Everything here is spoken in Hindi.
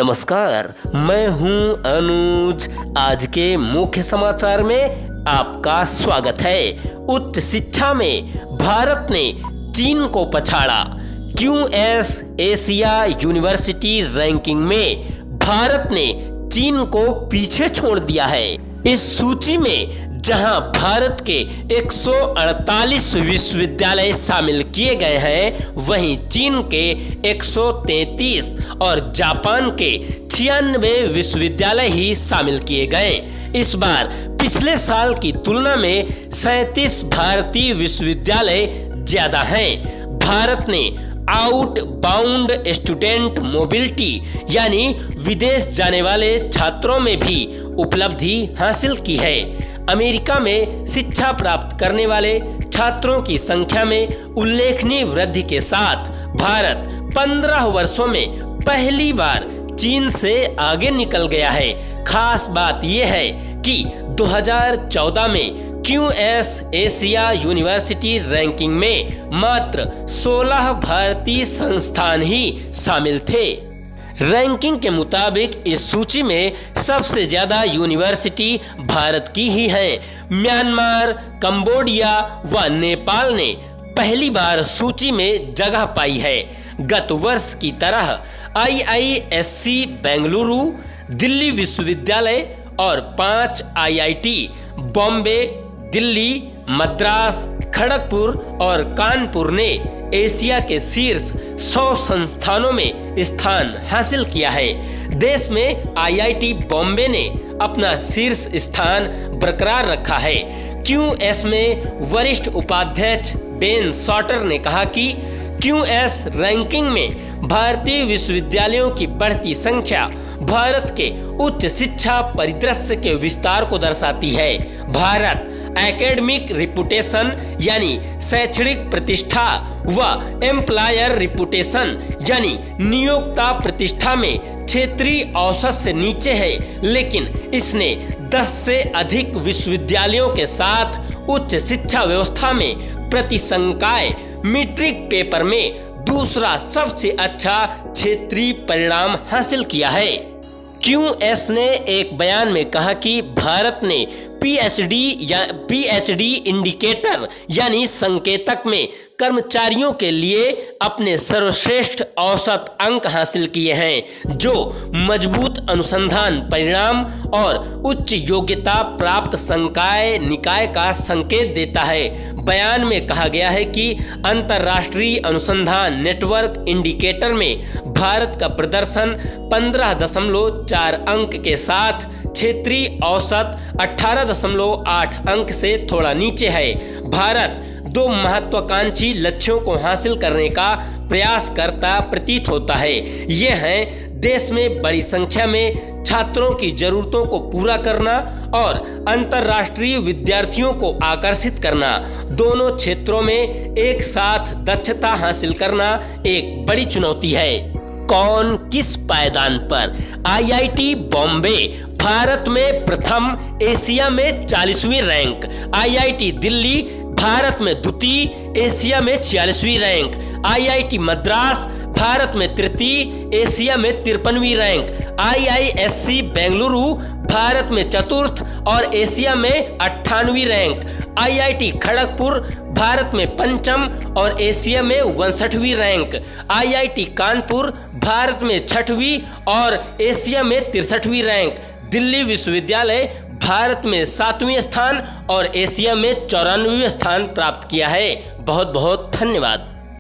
नमस्कार, मैं हूं अनुज। आज के मुख्य समाचार में आपका स्वागत है। उच्च शिक्षा में भारत ने चीन को पछाड़ा। QS एशिया यूनिवर्सिटी रैंकिंग में भारत ने चीन को पीछे छोड़ दिया है। इस सूची में जहां भारत के 148 विश्वविद्यालय शामिल किए गए हैं, वहीं चीन के 133 और जापान के 96 विश्वविद्यालय ही शामिल किए गए। इस बार पिछले साल की तुलना में 37 भारतीय विश्वविद्यालय ज्यादा हैं। भारत ने आउटबाउंड स्टूडेंट मोबिलिटी यानी विदेश जाने वाले छात्रों में भी उपलब्धि हासिल की है। अमेरिका में शिक्षा प्राप्त करने वाले छात्रों की संख्या में उल्लेखनीय वृद्धि के साथ भारत 15 वर्षों में पहली बार चीन से आगे निकल गया है। खास बात यह है कि 2014 में QS एशिया यूनिवर्सिटी रैंकिंग में मात्र 16 भारतीय संस्थान ही शामिल थे। रैंकिंग के मुताबिक इस सूची में सबसे ज्यादा यूनिवर्सिटी भारत की ही हैं। म्यांमार, कंबोडिया व नेपाल ने पहली बार सूची में जगह पाई है। गत वर्ष की तरह IISc बेंगलुरु, दिल्ली विश्वविद्यालय और 5 IIT बॉम्बे, दिल्ली, मद्रास, खड़गपुर और कानपुर ने एशिया के शीर्ष 100 संस्थानों में स्थान हासिल किया है। देश में IIT बॉम्बे ने अपना शीर्ष स्थान बरकरार रखा है। QS में वरिष्ठ उपाध्यक्ष बेन शॉर्टर ने कहा कि QS रैंकिंग में भारतीय विश्वविद्यालयों की बढ़ती संख्या भारत के उच्च शिक्षा परिदृश्य के विस्तार को दर्शाती है। भारत एकेडमिक रिपुटेशन यानी शैक्षणिक प्रतिष्ठा व एम्प्लॉयर रिपुटेशन यानी नियोक्ता प्रतिष्ठा में क्षेत्रीय औसत से नीचे है, लेकिन इसने 10 से अधिक विश्वविद्यालयों के साथ उच्च शिक्षा व्यवस्था में प्रति संकाय मीट्रिक पेपर में दूसरा सबसे अच्छा क्षेत्रीय परिणाम हासिल किया है। QS ने एक बयान में कहा कि भारत ने PhD इंडिकेटर यानी संकेतक में कर्मचारियों के लिए अपने सर्वश्रेष्ठ औसत अंक हासिल किए हैं, जो मजबूत अनुसंधान परिणाम और उच्च योग्यता प्राप्त संकाय निकाय का संकेत देता है। बयान में कहा गया है कि अंतर्राष्ट्रीय अनुसंधान नेटवर्क इंडिकेटर में भारत का प्रदर्शन 15.4 अंक के साथ क्षेत्रीय औसत 18.8 अंक से थोड़ा नीचे है। भारत 2 महत्वाकांक्षी लक्ष्यों को हासिल करने का प्रयास करता प्रतीत होता है। ये हैं देश में बड़ी संख्या में छात्रों की जरूरतों को पूरा करना और अंतर्राष्ट्रीय विद्यार्थियों को आकर्षित करना। दोनों क्षेत्रों में एक साथ दक्षता हासिल करना एक बड़ी चुनौती है। कौन किस पायदान पर? IIT बॉम्बे भारत में प्रथम, एशिया में 40वीं रैंक। IIT दिल्ली भारत में द्वितीय, एशिया में 46वीं रैंक। IIT मद्रास भारत में तृतीय, एशिया में 53वीं रैंक। IISc बेंगलुरु भारत में चतुर्थ और एशिया में 98वीं रैंक। IIT खड़गपुर भारत में पंचम और एशिया में 59वीं रैंक। IIT कानपुर भारत में 6वीं और एशिया में 63वीं रैंक। दिल्ली विश्वविद्यालय भारत में 7वें स्थान और एशिया में 94वें स्थान प्राप्त किया है। बहुत बहुत धन्यवाद।